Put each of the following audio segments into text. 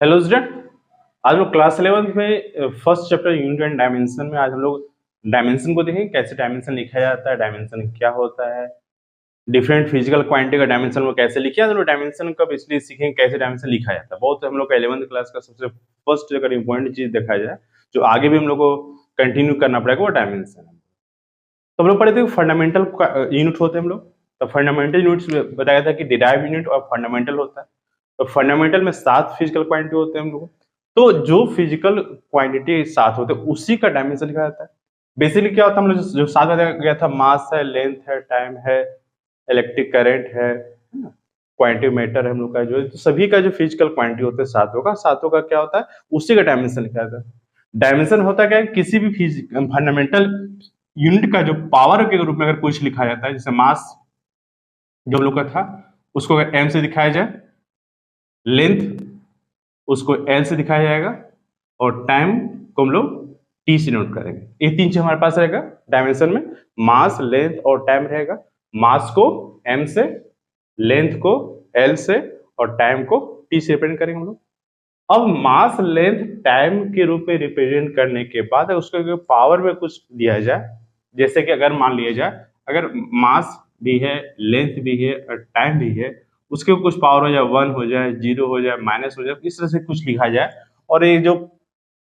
Hello student. आज लोग class 11 में first chapter unit and dimension में आज हम लोग डायमेंशन को देखेंगे, कैसे डायमेंशन लिखा जाता है, डायमेंशन क्या होता है, डिफरेंट फिजिकल क्वांटिटी का डायमेंशन वो कैसे लिखा जाता है। डायमेंशन का इसलिए सीखेंगे कैसे डायमेंशन लिखा जाता है। बहुत हम लोग का 11th क्लास का सबसे फर्स्ट अगर इंपॉर्टेंट चीज देखा जाए जो आगे भी हम लोग को कंटिन्यू करना पड़ेगा वो डायमेंशन है। तो हम लोग पढ़े थे फंडामेंटल यूनिट होते हैं हम लोग। तो फंडामेंटल यूनिट्स बताया था कि डिराइव यूनिट और फंडामेंटल होता है। तो फंडामेंटल में 7 फिजिकल क्वांटिटी होते हैं हम लोग। तो जो फिजिकल क्वांटिटी 7 होते हैं उसी का डायमेंशन लिखा जाता है। बेसिकली क्या होता है, हम लोग जो 7 बताया गया था, मास है, लेंथ है, टाइम है, इलेक्ट्रिक करंट है, क्वांटिटी मैटर है हम लोग का, जो तो सभी का जो फिजिकल क्वांटिटी होता है सातों का क्या होता है, उसी का डायमेंशन लिखा जाता है। डायमेंशन होता क्या है, किसी भी फंडामेंटल यूनिट का जो पावर के रूप में अगर कुछ लिखा जाता है, जैसे मास जो हम लोग का था उसको अगर एम से दिखाया जाए, लेंथ उसको एल से दिखाया जाएगा और टाइम को हम लोग टी से नोट करेंगे। ये तीन चीज हमारे पास रहेगा डायमेंशन में, मास, लेंथ और टाइम रहेगा। मास को एम से, लेंथ को एल से और टाइम को टी से रिप्रेजेंट करेंगे हम लोग। अब मास, लेंथ, टाइम के रूप में रिप्रेजेंट करने के बाद उसको पावर में कुछ दिया जाए, जैसे कि अगर मान लिया जाए अगर मास भी है, लेंथ भी है और टाइम भी है, उसके कुछ पावर हो जाए, 1 हो जाए, 0 हो जाए, माइनस हो जाए, इस तरह से कुछ लिखा जाए और ये जो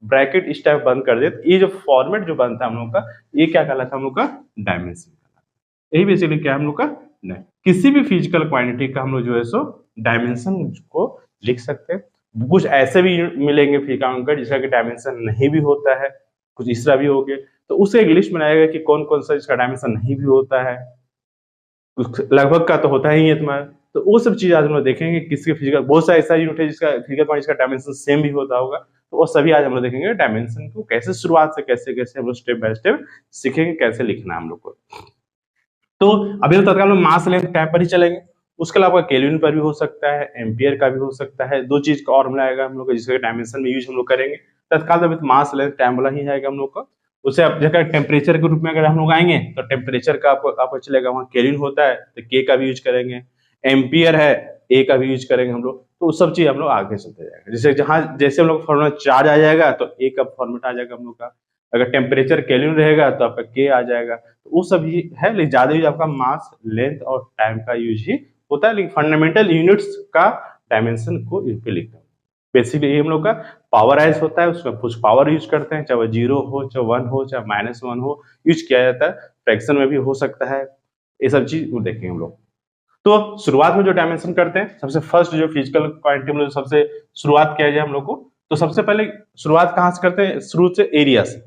ब्रैकेट इस टाइप बंद कर दे, तो ये जो फॉर्मेट जो बनता है हम लोग का, ये क्या कहलाता है हम लोग का, डायमेंशन। यही बेसिकली क्या है हम लोग का, नहीं किसी भी फिजिकल क्वांटिटी का हम लोग जो है सो डायमेंशन को लिख सकते हैं। कुछ ऐसे भी मिलेंगे फिजिकल जिसका डायमेंशन नहीं भी होता है, कुछ इस तरह भी हो गए, तो उससे एक लिस्ट बनाएगा कि कौन कौन सा इसका डायमेंशन नहीं भी होता है, लगभग का तो होता ही है तुम्हारा। तो वो सब चीज आज हम लोग देखेंगे, किसके फिजिकल बहुत सा ऐसा यूनिट है जिसका फिजिकल क्वांटिटी का डायमेंशन सेम भी होता होगा, तो वो सभी आज हम लोग देखेंगे डायमेंशन को कैसे शुरुआत से कैसे कैसे हम लोग स्टेप बाय स्टेप सीखेंगे कैसे लिखना है हम लोग को। तो अभी तो तत्काल में मास, लेंथ, टाइम पर ही चलेंगे। उसके अलावा केल्विन पर भी हो सकता है, एम्पियर का भी हो सकता है। दो चीज का और मिलाएगा हम लोग जिसके डायमेंशन में यूज हम लोग करेंगे। तत्काल अभी मास, लेंथ, टाइम वाला ही आएगा हम लोग का। उसे अब जगह टेम्परेचर के रूप में अगर हम लोग आएंगे तो टेम्परेचर का आपको चलेगा, वहाँ केल्विन होता है तो के का भी यूज करेंगे, एम्पियर है ए का भी यूज करेंगे हम लोग। तो सब चीज हम लोग आगे चलते जाएगा, जैसे जहां जैसे हम लोग फॉर्मूला चार्ज आ जाएगा तो ए का फॉर्मेट आ जाएगा हम लोग का, अगर टेम्परेचर केल्विन रहेगा तो आपका के आ जाएगा। तो वो सब ही है, लेकिन ज्यादा यूज आपका मास, लेंथ और टाइम का यूज ही होता है, लेकिन फंडामेंटल यूनिट्स का डायमेंशन को इस पे लिखते हैं। बेसिकली ये हम लोग का पावराइज होता है, उसमें कुछ पावर यूज करते हैं, चाहे वो 0 हो, चाहे 1 हो, चाहे -1 हो, यूज किया जाता है। फ्रैक्शन में भी हो सकता है, ये सब चीज वो देखेंगे हम लोग। तो शुरुआत में जो डायमेंशन करते हैं, सबसे फर्स्ट जो फिजिकल क्वांटिटी में सबसे शुरुआत किया जाए हम लोग को, तो सबसे पहले शुरुआत कहां से करते हैं, शुरू से एरिया से।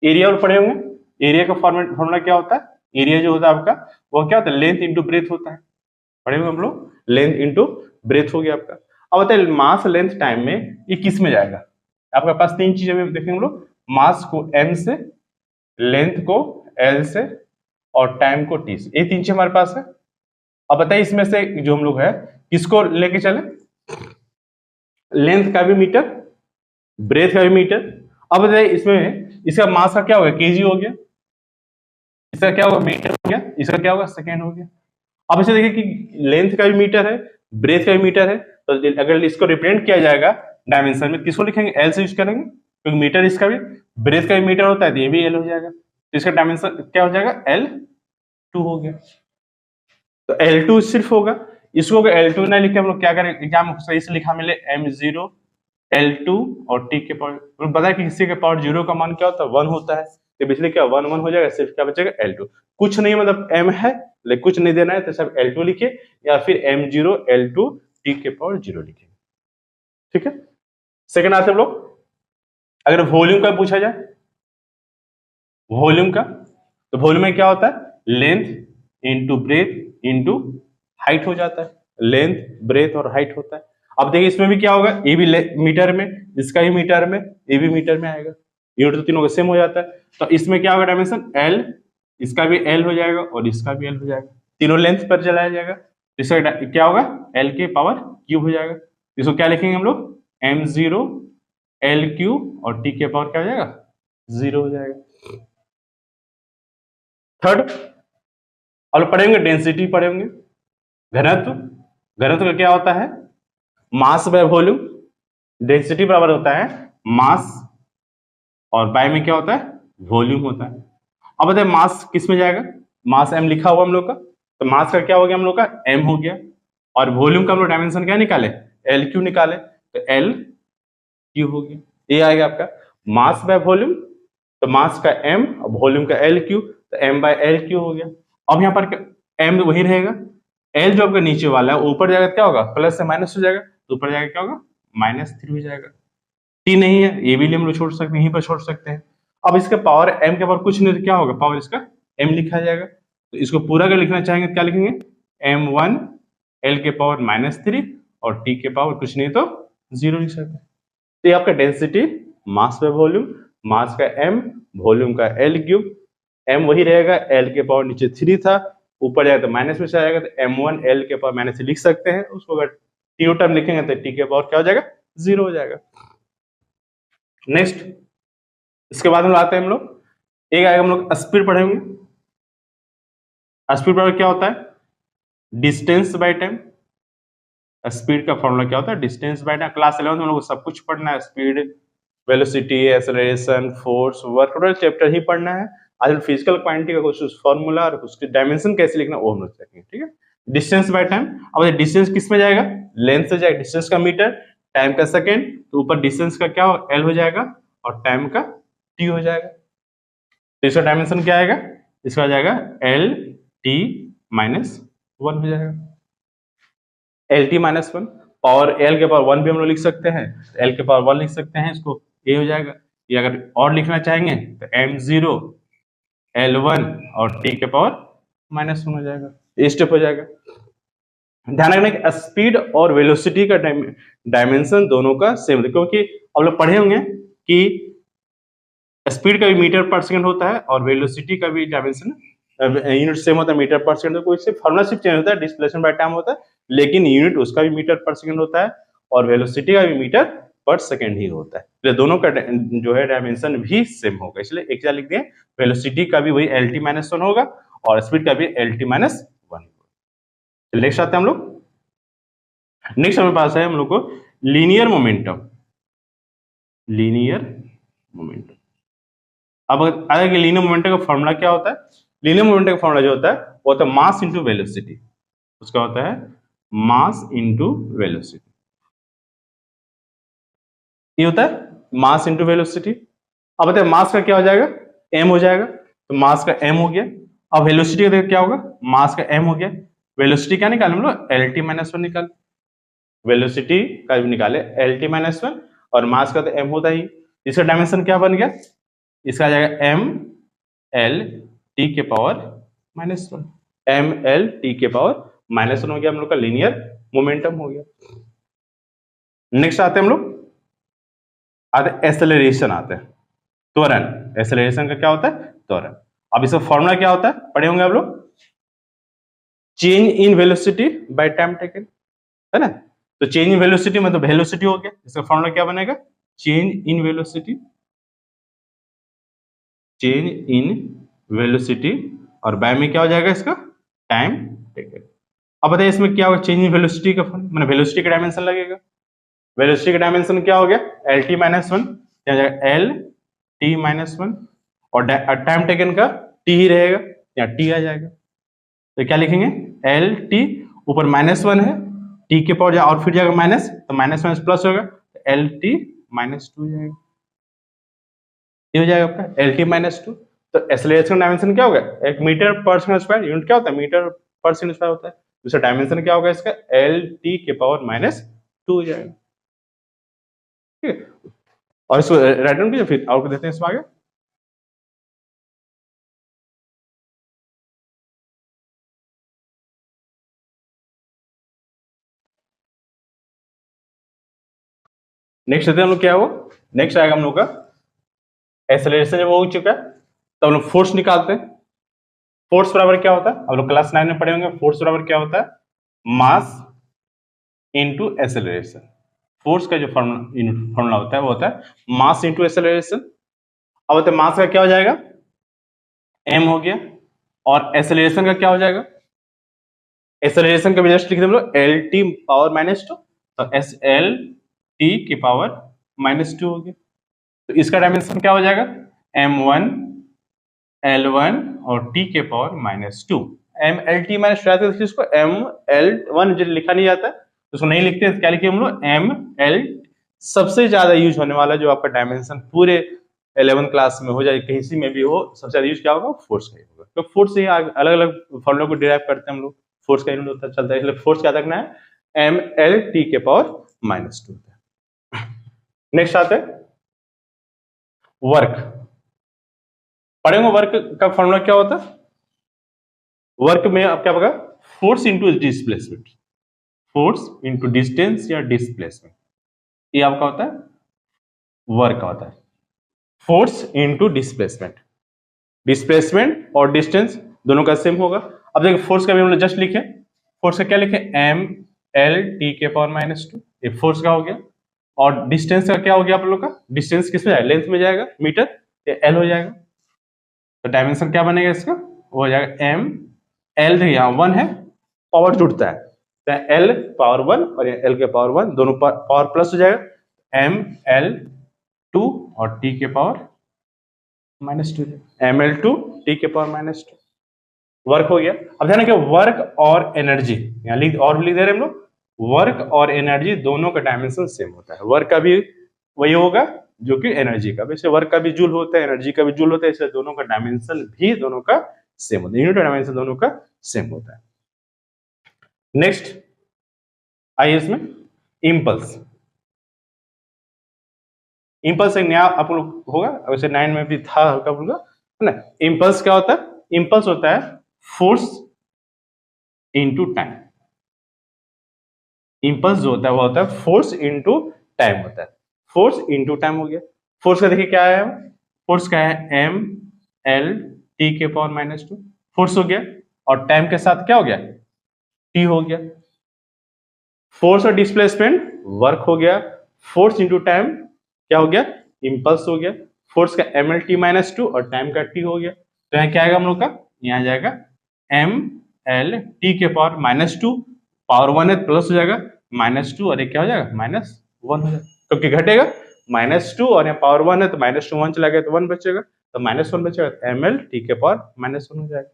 एरिया और पढ़े होंगे, एरिया का फॉर्मूला क्या होता है, एरिया जो होता है आपका वो क्या होता है, लेंथ इंटू ब्रेथ होता है। पढ़े होंगे हम लोग, लेंथ इंटू ब्रेथ हो गया आपका। अब बताइए मास, लेंथ, टाइम में ये किस में जाएगा। आपके पास तीन चीजें देखेंगे हम लोग, मास को m से, लेंथ को l से और टाइम को t से, ये तीन चीज हमारे पास है। अब बताइए इसमें से जो हम लोग है किसको लेके चले, लेंथ का भी मीटर, ब्रेथ का भी मीटर। अब बताइए इसमें इसका मास का क्या हो गया, केजी हो गया, इसका क्या होगा, मीटर हो गया, इसका क्या होगा, सेकेंड हो गया। अब इसे देखिए कि लेंथ का भी मीटर है, ब्रेथ का भी मीटर है, तो अगर इसको रिप्रेजेंट किया जाएगा डायमेंशन में, किसको लिखेंगे, एल से यूज करेंगे, क्योंकि मीटर इसका भी, ब्रेथ का भी मीटर होता है तो ये भी एल हो जाएगा, तो इसका डायमेंशन क्या हो जाएगा, L2 हो गया। तो L2 सिर्फ होगा, इसको अगर L2 ना लिखे हम लोग क्या करें, एग्जाम सही से लिखा मिले M0 L2 और T के पावर, पता है कि किसी के पावर 0 का मान क्या होता है, 1 होता है, तो बेसिकली क्या 1 1 हो जाएगा, सिर्फ क्या बचेगा L2। कुछ नहीं मतलब M है लेकिन कुछ नहीं देना है तो सब L2 लिखिए, या फिर M0 L2 T के पावर 0 लिखिए। ठीक है, सेकंड आते हम लोग, अगर वॉल्यूम का पूछा जाए, वॉल्यूम का, तो वॉल्यूम में क्या होता है, length into breadth into height हो जाता है, लेंथ, ब्रेथ और हाइट होता है। अब देखिए इसमें भी क्या होगा, ये भी मीटर में, इसका भी मीटर में, ये भी मीटर में आएगा, यूनिट तो तीनों का सेम हो जाता है। तो इसमें क्या होगा डायमेंशन, एल, इसका भी एल हो जाएगा और इसका भी एल हो जाएगा, तीनों लेंथ पर चलाया जाएगा। इसका क्या होगा, एल के पावर क्यूब हो जाएगा। इसको क्या लिखेंगे हम लोग, M0 L क्यूब और टी के पावर क्या हो जाएगा, 0 हो जाएगा। थर्ड, और पढ़ेंगे डेंसिटी, पढ़ेंगे घनत्व। घनत्व का क्या होता है, मास बाय वॉल्यूम। डेंसिटी बराबर होता है मास और बाय में क्या होता है वॉल्यूम होता है। अब बताए मास किस में जाएगा, मास m लिखा हुआ हम लोग का, तो मास का क्या हो गया हम लोग का m हो गया, और वॉल्यूम का हम लोग डायमेंशन क्या निकाले एल क्यू निकाले, तो एल क्यू हो गया। ये आएगा आपका मास बाय वॉल्यूम, तो मास का m और वॉल्यूम का एल क्यू, तो m बाय एल क्यू हो गया। अब यहाँ पर m वही रहेगा, l जो आपका नीचे वाला है ऊपर जाएगा क्या होगा प्लस से माइनस हो जाएगा, तो ऊपर जाएगा क्या होगा -3 हो जाएगा। टी नहीं है ये भी हम लोग छोड़ सकते हैं, यहीं पर छोड़ सकते हैं। अब इसका पावर m के पावर कुछ नहीं तो क्या होगा पावर इसका m लिखा जाएगा, तो इसको पूरा अगर लिखना चाहेंगे तो क्या लिखेंगे m1 l के पावर -3 और t के पावर कुछ नहीं तो 0 लिख सकते हैं। तो ये आपका डेंसिटी मास बाय वॉल्यूम, मास का m वॉल्यूम का l क्यूब, m वही रहेगा l के पावर नीचे 3 था ऊपर जाएगा तो माइनस में जाएगा, तो m1 l के पावर माइनस लिख सकते हैं उसको, अगर टी टर्म लिखेंगे तो t के पावर क्या हो जाएगा 0 हो जाएगा। नेक्स्ट इसके बाद हम लोग आते हैं हम लोग एक आएगा हम लोग स्पीड पढ़ेंगे। स्पीड बराबर क्या होता है डिस्टेंस बाय टाइम, स्पीड का फॉर्मूला क्या होता है डिस्टेंस बाय टाइम। क्लास 11 में हम लोग सब कुछ पढ़ना है, speed velocity acceleration force work total chapter ही पढ़ना है। आज फिजिकल क्वांटिटी का कुछ फॉर्मूला और उसके डायमेंशन कैसे लिखना वो हम लोग सीखेंगे, ठीक है। डिस्टेंस बाय टाइम, अब डिस्टेंस किस में जाएगा लेंथ से जाएगा, डिस्टेंस का मीटर, टाइम का सेकेंड, तो ऊपर डिस्टेंस का क्या हो एल हो जाएगा और टाइम का टी हो जाएगा, तो इसका डायमेंशन क्या आएगा इसका आ जाएगा एल टी -1 हो जाएगा, एल टी -1 पावर एल के पावर 1 भी हम लोग लिख सकते हैं, एल के पावर 1 लिख सकते हैं इसको ए हो जाएगा। ये अगर और लिखना चाहेंगे तो m0 l1 और t के पावर -1 हो जाएगा, ये स्टेप हो जाएगा। ध्यान रखना कि स्पीड और वेलोसिटी का डायमेंशन दोनों का सेम, क्योंकि आप लोग पढ़े होंगे कि स्पीड का भी मीटर पर सेकंड होता है और वेलोसिटी का भी डायमेंशन यूनिट सेम होता है मीटर पर सेकंड, तो कोई सिर्फ फॉर्मूला सिर्फ चेंज होता है डिस्प्लेसमेंट बाय टाइम होता है, लेकिन यूनिट उसका भी मीटर पर सेकंड होता है और वेलोसिटी का भी मीटर पर सेकंड ही होता है, तो दोनों का जो है डायमेंशन भी सेम होगा। इसलिए एक लिख दिए वेलोसिटी का भी वही एल टी -1 होगा और स्पीड का भी एल टी -1 होगा। नेक्स्ट आते हैं हम लोग, नेक्स्ट हमारे पास है हम लोग को लीनियर मोमेंटम, लीनियर मोमेंटम। अब आगे कि लीनियर मोमेंटम का फॉर्मूला क्या होता है, लीनियर मोमेंटम का फॉर्मूला जो होता है वो होता है मास इंटू वेलोसिटी, उसका होता है मास इंटू वेलोसिटी, ये होता है मास इंटू वेलोसिटी। अब बताए मास का क्या हो जाएगा m हो जाएगा, तो मास का m हो गया। अब वेलोसिटी का क्या होगा मास का m हो गया, वेलोसिटी क्या निकाले हम लोग एल टी -1 निकाले, वेलोसिटी का भी निकाले एल टी -1 और मास का तो m होता ही, इसका डायमेंशन क्या बन गया इसका आ जाएगा m l t के पावर -1, m l t के पावर -1 हो गया हम लोग का लीनियर मोमेंटम हो गया। नेक्स्ट आते हैं हम लोग आते एक्सेलरेशन आते हैं, त्वरण, एक्सेलरेशन का क्या होता है त्वरण। अब इसका फॉर्मूला क्या होता है पढ़े होंगे आप लोग, change in velocity by time taken, है ना, तो चेंज इन वेलोसिटी मतलब वेलोसिटी हो गया, इसका फॉर्मूला क्या बनेगा change in velocity, change in velocity और बाय में क्या हो जाएगा इसका टाइम टेकन। अब बताइए इसमें क्या होगा चेंज इन वेलोसिटी का मैंने वेलोसिटी का डायमेंशन लगेगा, वेलोसिटी का डायमेंशन क्या हो गया एल टी -1 क्या हो जाएगा एल टी -1 और टाइम टेकन का टी ही रहेगा या टी आ जाएगा, तो क्या लिखेंगे एल टी ऊपर -1 है टी के पावर और फिर जाएगा माइनस, तो माइनस माइनस प्लस होगा तो एल टी -2 हो जाएगा, ये हो जाएगा आपका एल टी -2। तो एक्सेलरेशन डायमेंशन क्या होगा एक मीटर पर सेकंड स्क्वायर, यूनिट क्या होता है मीटर पर सेकंड स्क्वायर होता है, दूसरा डायमेंशन क्या होगा इसका एल टी के पावर -2 हो जाएगा, ठीक है। और इसको राइट डाउन कीजिए फिर आउटपुट देते हैं इसमें आगे। नेक्स्ट देते हैं हम लोग क्या हो, नेक्स्ट आएगा हम लोग का एक्सेलरेशन जब हो चुका है तो हम लोग फोर्स निकालते हैं। फोर्स बराबर क्या होता है हम लोग क्लास 9 में पढ़े होंगे, फोर्स बराबर क्या होता है मास इनटू एक्सेलरेशन। फोर्स का जो फॉर्मूला होता है वो होता है मास इनटू एक्सेलरेशन। अब होता है मास का क्या हो जाएगा m हो गया और एक्सेलरेशन का क्या हो जाएगा, एक्सेलरेशन का भी जस्ट लिख दे हम लोग एल टी पावर -2, तो एस एल टी की पावर -2 हो गया। तो इसका डायमेंशन क्या हो जाएगा, m1 L1 और t के पावर -2। mLt -2 रहता है, इसको mL1 जो लिखा नहीं जाता तो उसको नहीं लिखते, क्या लिखे हम लोग mL। सबसे ज्यादा यूज होने वाला जो आपका डायमेंशन पूरे 11 क्लास में हो जाए, कहीं सी में भी हो, सबसे ज्यादा यूज क्या होगा, फोर्स का ही होगा। तो फोर्स से अलग अलग फॉर्मूला को डिराइव करते हैं हम लोग, फोर्स का यूनिट होता चलता है, इसलिए फोर्स क्या रखना है, mLt के पावर -2 होता है। नेक्स्ट आता है वर्क। पढ़ेंगे वर्क का फॉर्मूला क्या होता है। वर्क में आप क्या होगा, force into displacement, force into distance या डिस्प्लेसमेंट, ये आपका होता है वर्क का होता है। फोर्स इंटू डिस्प्लेसमेंट, डिस्प्लेसमेंट और डिस्टेंस दोनों का सेम होगा। अब देखिए फोर्स का भी हम लोग जस्ट लिखे, फोर्स का क्या लिखे, mLt के पावर -2, ये फोर्स का हो गया। और डिस्टेंस का क्या हो गया आप लोग का, डिस्टेंस किस में जाएगा, लेंथ में जाएगा, मीटर, ये L हो जाएगा। तो डायमेंशन क्या बनेगा इसका, वो हो जाएगा mL, देखिए यहाँ 1 है, पावर जुड़ता है तो L पावर 1 और L के पावर 1 दोनों पावर प्लस हो जाएगा, mL2 और t के पावर -2, mL2 t के पावर -2, वर्क हो गया। अब ध्यान रखिए वर्क और एनर्जी, यहाँ लिख और लिख दे रहे हम लोग, वर्क और एनर्जी दोनों का डायमेंशन सेम होता है। वर्क का भी वही होगा जो कि एनर्जी का, वैसे वर्क का भी जूल होता है, एनर्जी का भी जूल होता है, इसलिए दोनों का डायमेंशन भी दोनों का सेम होता है, यूनिट डायमेंशन दोनों का सेम होता है। नेक्स्ट आइए इसमें इंपल्स। इंपल्स एक नया आप लोग होगा, वैसे 9 में भी था हल्का फुल्का, है ना। इंपल्स क्या होता है, इंपल्स होता है फोर्स इनटू टाइम। इंपल्स जो होता है वो होता है फोर्स इनटू टाइम होता है, फोर्स इनटू टाइम हो गया। फोर्स का देखिए क्या है, फोर्स का है mLt के पावर -2, फोर्स हो गया, और टाइम के साथ क्या हो गया, t हो गया। फोर्स और डिस्प्लेसमेंट वर्क हो गया, फोर्स इंटू टाइम क्या हो गया, इंपल्स हो गया। फोर्स का mLt -2 और टाइम का t हो गया। तो यहाँ क्या आएगा हम लोग का, यहाँ जाएगा mLt के पावर -2, पावर 1 है प्लस हो जाएगा -2 और ये क्या हो जाएगा -1 हो जाएगा, क्योंकि घटेगा -2 और यहाँ पावर 1 है तो -2 1 चला गया तो 1 बचेगा, तो -1 बचेगा तो mLt के पावर -1 हो जाएगा।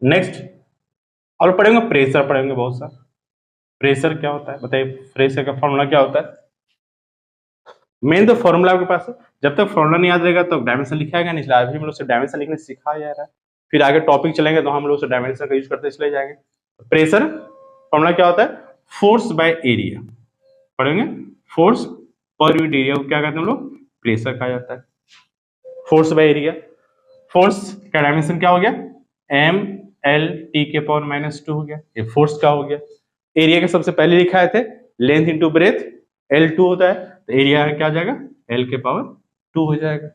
नेक्स्ट और पढ़ेंगे प्रेशर, पढ़ेंगे बहुत सा। प्रेशर क्या होता है बताइए, प्रेशर का फॉर्मूला क्या होता है। मेन तो फॉर्मूला आपके पास है, जब तक फॉर्मूला नहीं याद रहेगा तो डायमेंशन लिखाएगा नहीं, इसलिए अभी हम लोग से डायमेंशन लिखने सिखाया जा रहा है, फिर आगे टॉपिक चलेंगे तो हम लोग से डायमेंशन का यूज करते चले जाएंगे। प्रेशर फॉर्मूला क्या होता है, फोर्स बाय एरिया, पढ़ेंगे फोर्स पर यूनिट एरिया को क्या कहते हैं हम लोग, प्रेशर कहा जाता है। फोर्स बाय एरिया, फोर्स का डायमेंशन क्या हो गया, mLt के पावर -2 हो गया, ये फोर्स का हो गया। एरिया के सबसे पहले लिखाए थे लेंथ इंटू ब्रेथ, L2 होता है, तो एरिया क्या हो जाएगा, L के पावर 2 हो जाएगा।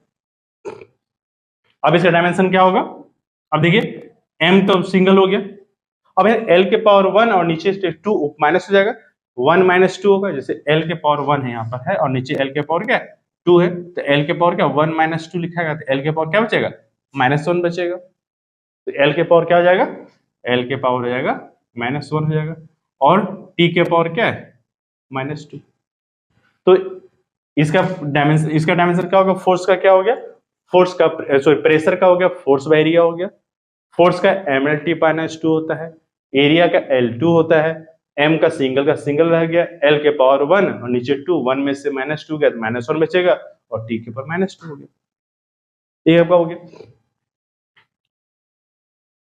अब इसका डायमेंशन क्या होगा, अब देखिए m तो सिंगल हो गया, अब L के पावर 1 और नीचे 2 माइनस हो जाएगा, 1 - 2 होगा, जैसे L के पावर 1 है यहाँ पर है और नीचे L के पावर क्या है 2 है, तो L के पावर क्या 1 - 2 लिखाएगा, तो L के पावर क्या बचेगा -1 बचेगा, तो L के पावर क्या हो जाएगा, L के पावर हो जाएगा -1 हो जाएगा, और T के पावर क्या है -2। तो इसका डायमेंशन क्या होगा, फोर्स का क्या हो गया, फोर्स का सॉरी प्रेशर का हो गया फोर्स बाय एरिया हो गया। फोर्स का mLt -2 होता है, एरिया का L2 होता है, m का सिंगल रह गया, L के पावर 1 और नीचे 2, 1 में से -2 गया तो -1 बचेगा और t के पावर -2 हो गया, ये आपका हो गया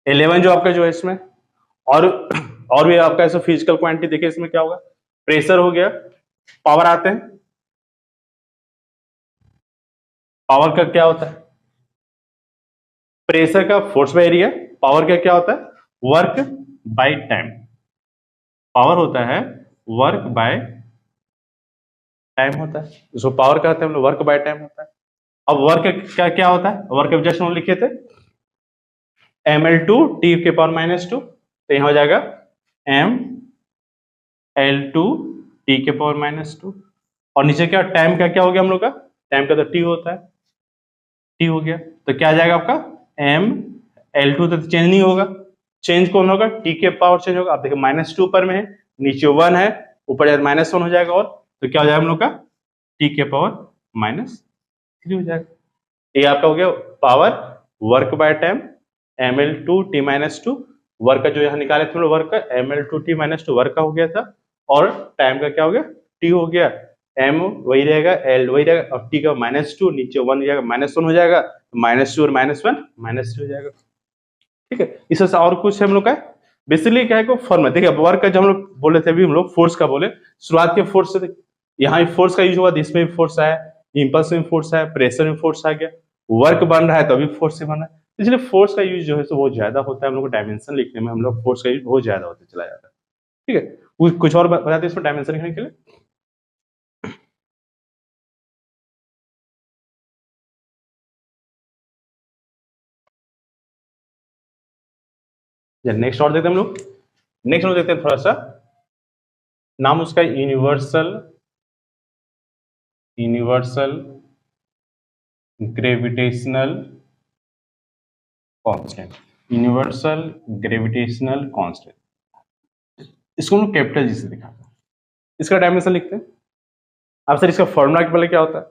11 जो आपका जो है इसमें। और भी आपका ऐसा फिजिकल क्वांटिटी देखिए इसमें क्या होगा, प्रेशर हो गया, पावर आते हैं, पावर का क्या होता है, प्रेशर का फोर्स बाय एरिया, पावर का क्या होता है वर्क बाय टाइम, पावर होता है वर्क बाय टाइम होता है, इसको पावर कहते हैं हम लोग, वर्क बाय टाइम होता है। अब वर्क का क्या होता है, वर्क जस्ट हम लिखे थे mL2 t के पावर -2, तो यहां हो जाएगा mL2 t के पावर -2, और नीचे क्या टाइम का क्या हो गया हम लोग का, टाइम का तो t होता है, t हो गया, तो क्या आ जाएगा आपका mL2 तो चेंज नहीं होगा, चेंज कौन होगा, t के पावर चेंज होगा। आप देखिए -2 पर में है, नीचे 1 है, ऊपर जाए -1 हो जाएगा, और तो क्या हो जाएगा हम लोग का t के पावर -3 हो जाएगा। ये आपका हो गया power work by time ml/t-2 work का जो यहाँ निकाले थे हम लोग वर्क का ml/t-2 वर्क का हो गया था, और टाइम का क्या हो गया t हो गया, m वही रहेगा, l वही रहेगा, और t का -2 नीचे 1 हो जाएगा, -1 हो जाएगा, -2 और -1 -3 हो जाएगा। ठीक है, इससे से और कुछ हम लोग का बेसिकली क्या है को फॉर्मूला देखिए, वर्क का जो हम लोग बोले थे अभी हम लोग फोर्स का बोले, शुरुआत के फोर्स से यहाँ भी फोर्स का यूज हुआ, इसमें भी फोर्स आया, इंपल्स में फोर्स आया, प्रेशर में फोर्स आ गया, वर्क बन रहा है तो अभी फोर्स से बन रहा है, इसलिए फोर्स का यूज जो है तो बहुत ज्यादा होता है हम लोग को डायमेंशन लिखने में, हम लोग फोर्स का यूज बहुत ज्यादा होता चला जाता है। ठीक है, कुछ और बताते इसमें डायमेंशन लिखने के लिए। नेक्स्ट और देखते हैं हम लोग, नेक्स्ट हम लोग देखते हैं थोड़ा सा नाम उसका universal gravitational constant, universal gravitational constant, इसको हम लोग कैपिटल जी से दिखाते हैं, इसका डायमेंशन लिखते हैं। अब सर इसका फॉर्मूला पहले क्या होता है,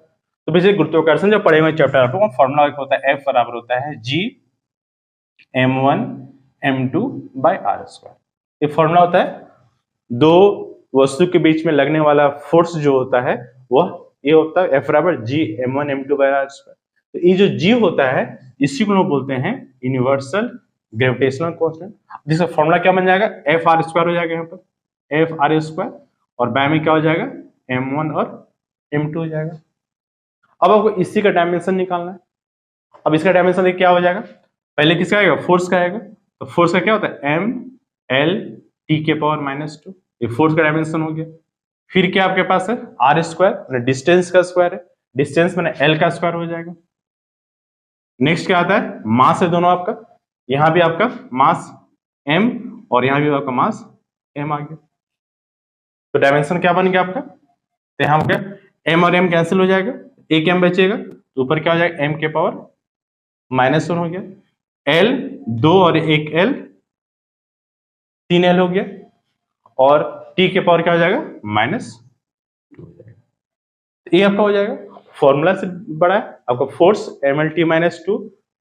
तो बेसिक गुरुत्वाकर्षण जब पढ़े हुए चैप्टर आप लोगों का फॉर्मूला होता है F बराबर होता है G m1 m2 bye r²। ये फॉर्मूला होता है दो वस्तु के बीच में लगने वाला फोर्स जो होता है वह ये होता है F बराबर G m1 m2 bye r²। तो ये जो G होता है इसी को लोग बोलते हैं यूनिवर्सल ग्रेविटेशनल कांस्टेंट, जिसका फॉर्मूला क्या बन जाएगा F r² हो जाएगा यहाँ पर F r², और बाय में क्या हो जाएगा m1 और m2 हो जाएगा। अब आपको इसी का डायमेंशन निकालना है। अब इसका डायमेंशन क्या हो जाएगा, पहले किसका आएगा फोर्स का आएगा, तो फोर्स का क्या होता है m l t के पावर -2, ये फोर्स का डायमेंशन हो गया। फिर क्या आपके पास है r², डिस्टेंस का स्क्वायर है, डिस्टेंस मैंने l का स्क्वायर हो जाएगा। नेक्स्ट क्या आता है मास है दोनों आपका, यहां भी आपका मास m और यहां भी आपका मास m आ गया, तो डायमेंशन क्या बन गया आपका, तो यहां हो गया m और m कैंसिल हो जाएगा, एक m बचेगा, तो ऊपर क्या हो जाएगा m के पावर -1 हो गया, l 2 और एक l 3l हो गया, और t के पावर क्या हो जाएगा -2 हो जाएगा। ये आपका हो जाएगा फॉर्मूला से बड़ा है आपका फोर्स mlt-2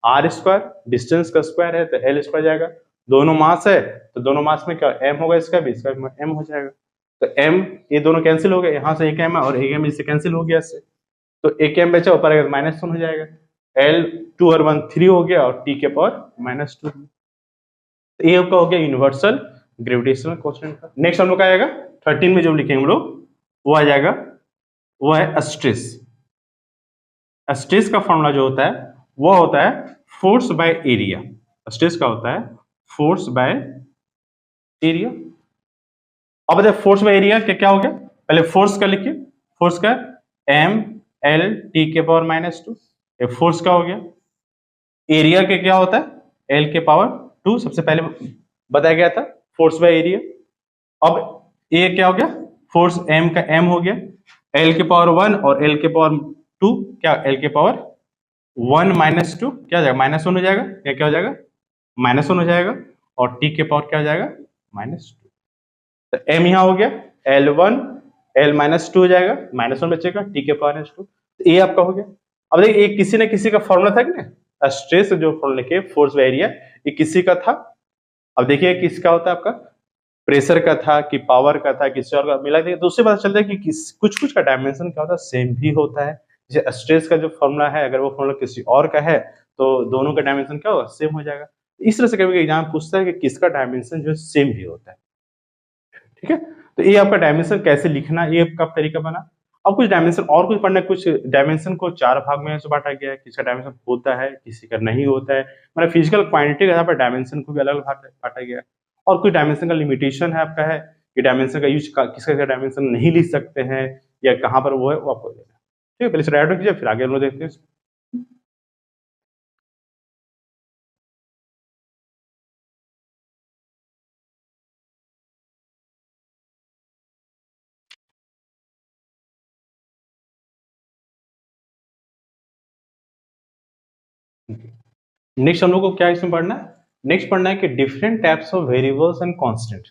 r², डिस्टेंस का स्क्वायर है तो l² जाएगा, दोनों मास है तो दोनों मास में क्या m होगा, इसका भी इसका m हो जाएगा, तो m ये दोनों कैंसिल हो गए, यहां से एक m है और एक m इससे कैंसिल हो गया इससे, तो एक m बचा ऊपर आएगा -1 हो जाएगा, l 2 और 1 3 हो गया, और t के पावर -2। तो ये आपका हो गया यूनिवर्सल ग्रेविटेशनल कांस्टेंट का। नेक्स्ट हम लोग का आएगा 13 में जो लिखेंगे हम लोग वो आ जाएगा, वो है स्ट्रेस। स्ट्रेस का फॉर्मूला जो होता है वो होता है फोर्स बाय एरिया, स्ट्रेस का होता है फोर्स बाय एरिया। अब बताइए फोर्स बाय एरिया क्या क्या हो गया, पहले फोर्स का लिखिए, फोर्स का m l t के पावर -2, ये फोर्स का हो गया, एरिया के क्या होता है l के पावर 2, सबसे पहले बताया गया था फोर्स बाय एरिया। अब ये क्या हो गया फोर्स m का m हो गया, l के पावर 1 और l के पावर 2, क्या l के पावर 1 -2 क्या हो जाएगा -1 हो जाएगा, क्या क्या हो जाएगा -1 हो जाएगा, और t के पावर क्या हो जाएगा -2, तो m यहाँ हो गया l1 l -2 हो जाएगा, -1 बचेगा, t के पावर -2, तो ये आपका हो गया। अब देखिए ये किसी न किसी का फॉर्मूला था कि ना, स्ट्रेस जो फॉर्मूला लिखे फोर्स बाय एरिया ये किसी का था। अब देखिए किसका होता है आपका, प्रेशर का था कि पावर का था, किसी और का मिला दिया, तो उससे पता चलता है कि कुछ कुछ का डायमेंशन क्या होता है सेम भी होता है। जैसे स्ट्रेस का जो फॉर्मूला है अगर वो फॉर्मूला किसी और का है तो दोनों का डायमेंशन क्या होगा सेम हो जाएगा। इस तरह से कभी एग्जाम पूछता है कि किसका डायमेंशन जो सेम भी होता है। ठीक है, तो ये आपका डायमेंशन कैसे लिखना ये आपका तरीका बना। अब कुछ डायमेंशन और कुछ पढ़ना, कुछ डायमेंशन को 4 भाग में से बांटा गया है, किसी का डायमेंशन होता है किसी का नहीं होता है, मतलब फिजिकल क्वांटिटी के आधार पर डायमेंशन को भी अलग बांटा गया है। और कुछ डायमेंशन का लिमिटेशन है आपका है कि डायमेंशन का यूज किसका डायमेंशन नहीं लिख सकते हैं या कहाँ पर वो है वो आपको देना है। ठीक है, पहले से राइट कीजिए फिर आगे हम लोग देखते हैं। नेक्स्ट हम लोग को क्या इसमें पढ़ना है, नेक्स्ट पढ़ना है कि different types of variables and constant.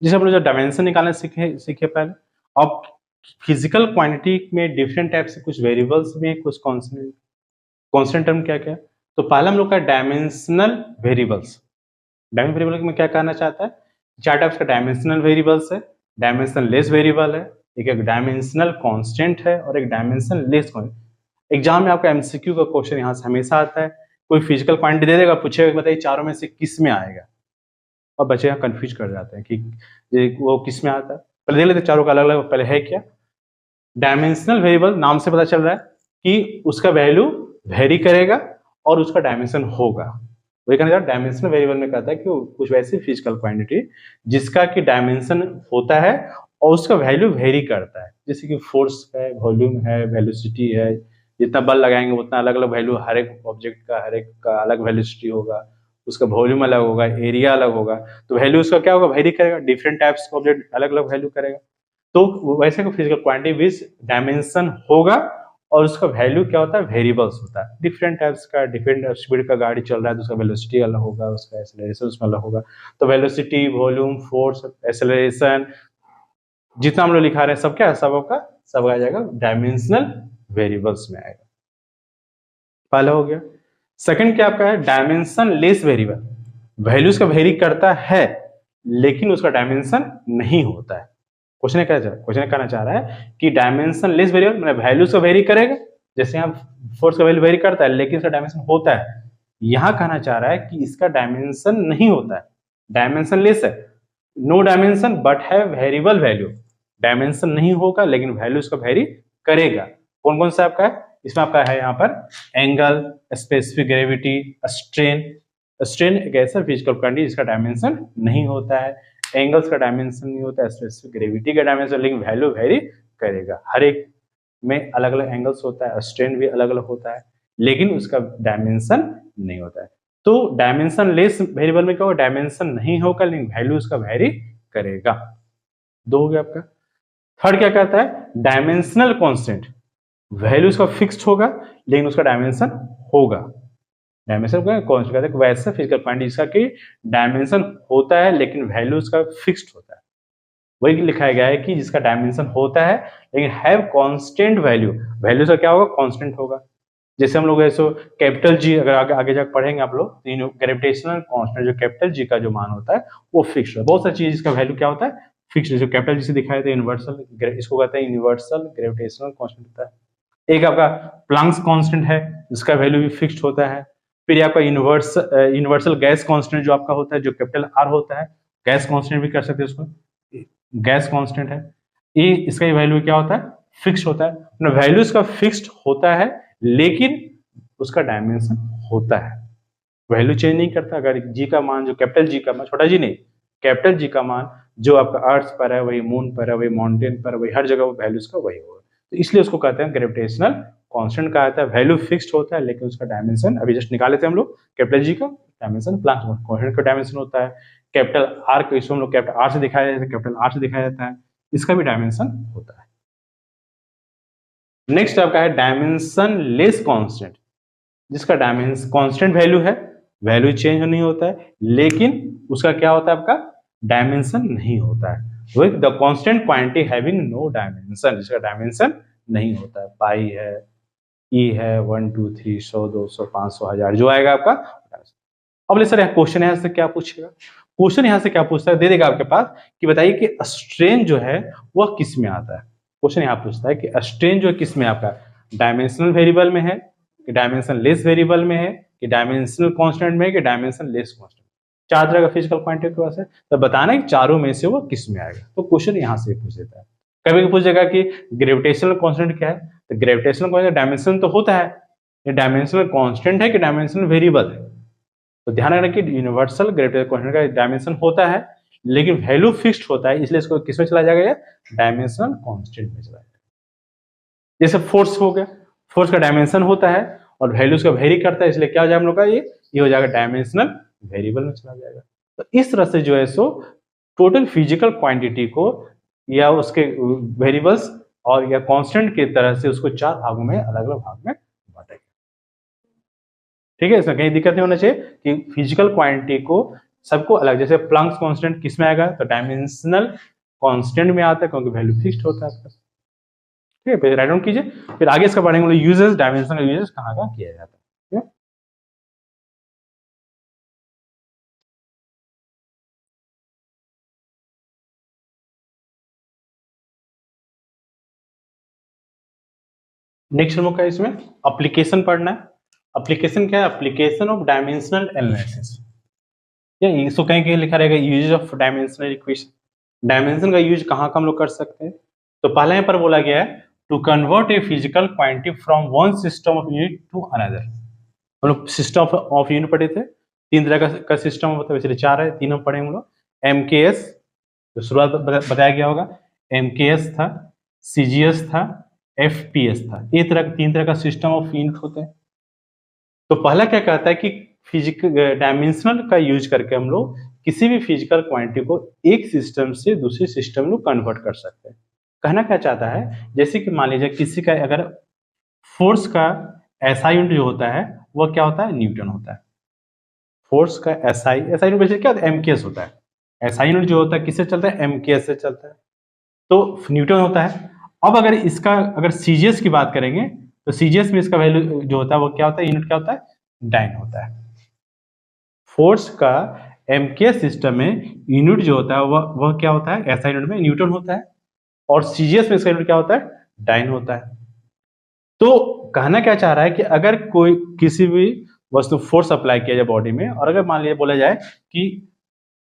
जैसे हम लोग जो डायमेंशन निकालना सीखे पहले। अब फिजिकल क्वांटिटी में डिफरेंट टाइप से कुछ वेरिएबल्स में कुछ कॉन्स्टेंट। कॉन्स्टेंट टर्म क्या क्या है? तो पहला हम लोग का डायमेंशनल वेरिएबल्स। डायमेंशनल वेरिएबल में क्या कहना चाहता है? चार टाइप्स का डायमेंशनल वेरिएबल्स है। डायमेंशनल लेस वेरिएबल है, एक डायमेंशनल कांस्टेंट है और एक डायमेंशन लेस कांस्टेंट। एग्जाम में आपका एमसीक्यू का क्वेश्चन यहाँ से हमेशा आता है। कोई फिजिकल क्वांटिटी दे देगा, पूछेगा बताइए चारों में से किस में आएगा, और बच्चे यहाँ कंफ्यूज कर जाते हैं कि वो किस में आता है। पहले देख लेते चारों का अलग अलग पहले है क्या। डायमेंशनल वेरिएबल नाम से पता चल रहा है कि उसका वैल्यू वेरी करेगा और उसका डायमेंशन होगा। वही कहना चाहता डायमेंशनल वेरिएबल में कहता है कि कुछ वैसी फिजिकल क्वांटिटी जिसका कि डायमेंशन होता है और उसका वैल्यू वेरी करता है, जैसे कि फोर्स है, वॉल्यूम है, वेलोसिटी है। जितना बल लगाएंगे उतना अलग अलग वैल्यू, हर एक ऑब्जेक्ट का हर एक का अलग वेलोसिटी होगा, उसका वॉल्यूम अलग होगा, एरिया अलग होगा, तो वैल्यू उसका क्या होगा, वेरी करेगा। डिफरेंट टाइप्स का ऑब्जेक्ट अलग अलग वैल्यू करेगा। तो वैसे का फिजिकल क्वांटिटी विच डायमेंशन होगा और उसका वैल्यू क्या होता है, वेरिएबल्स होता है। डिफरेंट टाइप्स का, डिफरेंट स्पीड का गाड़ी चल रहा है तो उसका वेलोसिटी अलग होगा, उसका एक्सेलरेशन उसमें अलग होगा। तो वेलोसिटी, वॉल्यूम, फोर्स, एक्सेलरेशन जितना हम लोग लिखा रहे हैं सब क्या है, सब आ जाएगा डायमेंशनल वेरिएबल्स में आएगा। पहला हो गया। सेकंड क्या आपका है, डायमेंशन लेस वेरिएबल। वैल्यू उसका वेरी करता है लेकिन उसका डायमेंशन नहीं होता है। क्वेश्चन कहना चाह रहा है कि डायमेंशन लेस वेरिएबल मतलब वैल्यू उसका वेरी करेगा, जैसे यहाँ फोर्स का वैल्यू वेरी करता है लेकिन इसका डायमेंशन होता है। यहां कहना चाह रहा है कि इसका डायमेंशन नहीं होता है, डायमेंशन लेस है। नो डायमेंशन बट है वेरिएबल वैल्यू। डायमेंशन नहीं होगा लेकिन वैल्यू उसका वेरी करेगा। कौन कौन सा आपका है इसमें? आपका है यहाँ पर angle, specific gravity, strain. Strain एक ऐसा फिजिकल क्वांटिटी जिसका डायमेंशन नहीं होता है, एंगल्स का डायमेंशन नहीं होता है, स्पेसिफिक ग्रेविटी का डायमेंशन, लेकिन वैल्यू वेरी करेगा। हर एक में अलग अलग एंगल्स होता है, स्ट्रेन भी अलग अलग होता है, लेकिन उसका डायमेंशन नहीं होता है। तो डायमेंशन लेस वेरिएबल में क्या होगा, डायमेंशन नहीं होगा लेकिन वैल्यू उसका वेरी करेगा। दो हो गया आपका। थर्ड क्या कहता है, डायमेंशनल कांस्टेंट। वैल्यू उसका फिक्स्ड होगा लेकिन उसका डायमेंशन होगा। डायमेंशन कांस्टेंट कहते हैं वैसा फिजिकल क्वांटिटी जिसका कि डायमेंशन होता है लेकिन वैल्यू उसका फिक्स्ड होता है। वही लिखा गया है कि जिसका डायमेंशन होता है लेकिन हैव कांस्टेंट वैल्यू। वैल्यू का क्या होगा, कांस्टेंट होगा। जैसे हम लोग ऐसे कैपिटल जी अगर आगे जाकर पढ़ेंगे आप लोग, ग्रेविटेशनल कांस्टेंट जो कैपिटल जी का जो मान होता है वो फिक्स्ड है। बहुत सारी चीज इसका वैल्यू क्या होता है, फिक्स्ड। जो कैपिटल जी से दिखाए थे यूनिवर्सल, इसको कहते हैं यूनिवर्सल ग्रेविटेशनल कांस्टेंट होता है। एक आपका प्लैंक्स कांस्टेंट है जिसका वैल्यू भी फिक्स्ड होता है। फिर आपका यूनिवर्सल गैस कांस्टेंट जो आपका होता है, जो कैपिटल आर होता है, गैस कांस्टेंट भी कर सकते हैं उसको, गैस कांस्टेंट है ये। इसका वैल्यू क्या होता है, फिक्स्ड होता है। वैल्यू इसका फिक्स्ड होता है लेकिन उसका डायमेंशन होता है, वैल्यू चेंज नहीं करता। अगर जी का मान जो कैपिटल जी का मान, छोटा जी नहीं, कैपिटल जी का मान जो आपका अर्थ पर है, वही मून पर है, वही माउंटेन पर, वही हर जगह वो वैल्यू उसका वही होगा। तो इसलिए उसको कहते हैं ग्रेविटेशनल कांस्टेंट कहा जाता है। वैल्यू फिक्स्ड होता है लेकिन उसका डायमेंशन, अभी जस्ट निकाले थे हम लोग कैपिटल जी का डायमेंशन, प्लैंक्स कांस्टेंट का डायमेंशन होता है। कैपिटल आर को इसको हम लोग कैपिटल आर से दिखाया जाता है, कैपिटल आर से दिखाया जाता है, इसका भी डायमेंशन होता है। नेक्स्ट आपका है डायमेंशन लेस कांस्टेंट, जिसका डायमेंशन कांस्टेंट वैल्यू है, वैल्यू चेंज नहीं होता है लेकिन उसका क्या होता है, आपका डायमेंशन नहीं होता है। With the constant quantity having no dimension, जिसका डायमेंशन नहीं होता है। पाई है, ई है, 1 2 3 100 200 500 1000 जो आएगा आपका। अब सर क्वेश्चन यहाँ से क्या पूछेगा, क्वेश्चन यहाँ से क्या पूछता है, दे देगा आपके पास कि बताइए कि स्ट्रेन जो है वह किस में आता है। क्वेश्चन यहाँ पूछता है कि स्ट्रेन जो किस में आपका डायमेंशनल वेरिएबल में है, कि डायमेंशन लेस वेरिएबल में है, कि डायमेंशनल कांस्टेंट में है, कि डायमेंशन लेस कांस्टेंट। चार तरह का फिजिकल क्वांटिटी के पास है, तो बताना है कि चारों में से वो किस में आएगा। तो क्वेश्चन यहाँ से पूछ देता है। कभी पूछेगा कि ग्रेविटेशनल कांस्टेंट क्या है, तो ग्रेविटेशनल कांस्टेंट डायमेंशन तो होता है, ये डायमेंशनल कांस्टेंट है कि डायमेंशनल वेरिएबल है। तो ध्यान रखना कि यूनिवर्सल ग्रेविटेशनल कांस्टेंट का डायमेंशन होता है लेकिन वैल्यू फिक्स्ड होता है, इसलिए इसको किसमें चला जाएगा, डायमेंशनल कांस्टेंट में चला जाएगा। जैसे फोर्स हो गया, फोर्स का डायमेंशन होता है और वैल्यू उसका वेरी करता है, इसलिए क्या हो जाएगा हम लोग का, ये हो जाएगा डायमेंशनल वेरिएबल में चला जाएगा। तो इस तरह से जो है सो टोटल फिजिकल क्वांटिटी को या उसके वेरिएबल्स और या कांस्टेंट की तरह से उसको चार भागों में, अलग अलग भाग में बांटेंगे। ठीक है, इसमें कहीं दिक्कत नहीं होना चाहिए कि फिजिकल क्वांटिटी को सबको अलग, जैसे प्लैंक्स कांस्टेंट किस में आएगा, तो डायमेंशनल कांस्टेंट में आता है क्योंकि वैल्यू फिक्स्ड होता है आपका। ठीक है, फिर राइट डाउन कीजिए, फिर आगे इसका पढ़ेंगे यूजेस, डायमेंशन का यूजेस कहाँ कहाँ किया जाता है। ठीक है, नेक्स्ट नंबर का इसमें एप्लीकेशन पढ़ना है। एप्लीकेशन क्या है, एप्लीकेशन ऑफ डायमेंशनल एनालिसिस, या इसको कहीं कहीं लिखा रहेगा use of dimensional equation. Dimension का यूज कहाँ हम लोग कर सकते हैं, तो पहले यहाँ पर बोला गया है to convert a physical quantity from one system of unit to another. हम लोग सिस्टम ऑफ यूनिट पढ़े थे, तीन तरह का सिस्टम होता है, वैसे चार है, तीन हम पढ़े हम लोग। MKS तो शुरुआत बताया गया होगा, MKS था, CGS था, FPS था, ये तीन तरह का सिस्टम ऑफ यूनिट होते हैं। तो पहला क्या कहता है कि फिजिकल डायमेंशनल का यूज करके हम लोग किसी भी फिजिकल क्वांटिटी को एक सिस्टम से दूसरे सिस्टम में कन्वर्ट कर सकते हैं। कहना क्या चाहता है, जैसे कि मान लीजिए किसी का अगर फोर्स का SI यूनिट जो होता है वह क्या होता है, न्यूटन होता है। फोर्स का SI यूनिट बेसिकली क्या होता है, MKS होता है। SI यूनिट जो होता है किससे चलता है, MKS से चलता है, तो न्यूटन होता है। अब अगर इसका अगर CGS की बात करेंगे तो CGS में इसका वैल्यू जो होता है वो क्या होता है, यूनिट क्या होता है, डाइन होता है। फोर्स का MKS सिस्टम में यूनिट जो होता है वह क्या होता है, SI यूनिट में न्यूटन होता है, और CGS में इसका यूनिट क्या होता है, डाइन होता है। तो कहना क्या चाह रहा है कि अगर कोई किसी भी वस्तु फोर्स अप्लाई किया जाए बॉडी में, और अगर मान लिया बोला जाए कि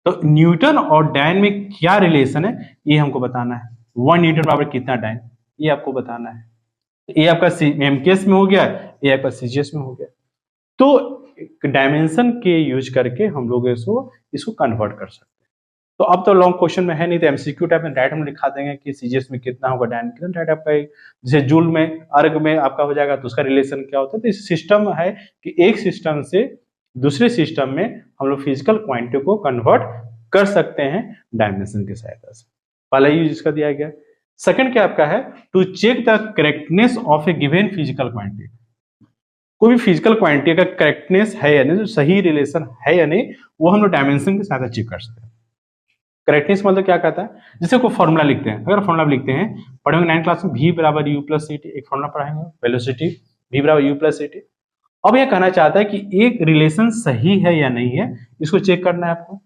तो न्यूटन और डाइन में क्या रिलेशन है, ये हमको बताना है। 1 न्यूटन बराबर कितना डाइन, ये आपको बताना है। ये आपका MKS में हो गया, ये आपका CGS में हो गया। तो डायमेंशन के यूज करके हम लोग इसको कन्वर्ट कर सकते हैं। तो अब तो लॉन्ग क्वेश्चन में है नहीं, तो MCQ टाइप में डायरेक्ट हम लिखा देंगे कि CGS में कितना होगा, डायन कितना, डायरेक्ट आपका जैसे जूल में अर्ग में आपका हो जाएगा, तो उसका रिलेशन क्या होता है। तो इस सिस्टम है कि एक सिस्टम से दूसरे सिस्टम में हम लोग फिजिकल क्वांटिटी को कन्वर्ट कर सकते हैं डायमेंशन की सहायता से। पहला यूज इसका दिया गया। सेकंड क्या आपका है, to check the correctness of a given physical quantity. कोई भी फिजिकल क्वांटिटी का करेक्टनेस है या नहीं, जो सही रिलेशन है या नहीं, वो हम लोग डायमेंशन की सहायता चेक कर सकते हैं। करेक्टनेस मतलब क्या कहता है, जैसे कोई फॉर्मूला लिखते हैं, अगर फॉर्मूला लिखते हैं पढ़ेंगे 9th क्लास में, V बराबर U प्लस CT, एक फॉर्मूला पढ़ाएंगे वेलोसिटी, V बराबर U प्लस CT। अब यह कहना चाहता है कि एक रिलेशन सही है या नहीं है, इसको चेक करना है आपको।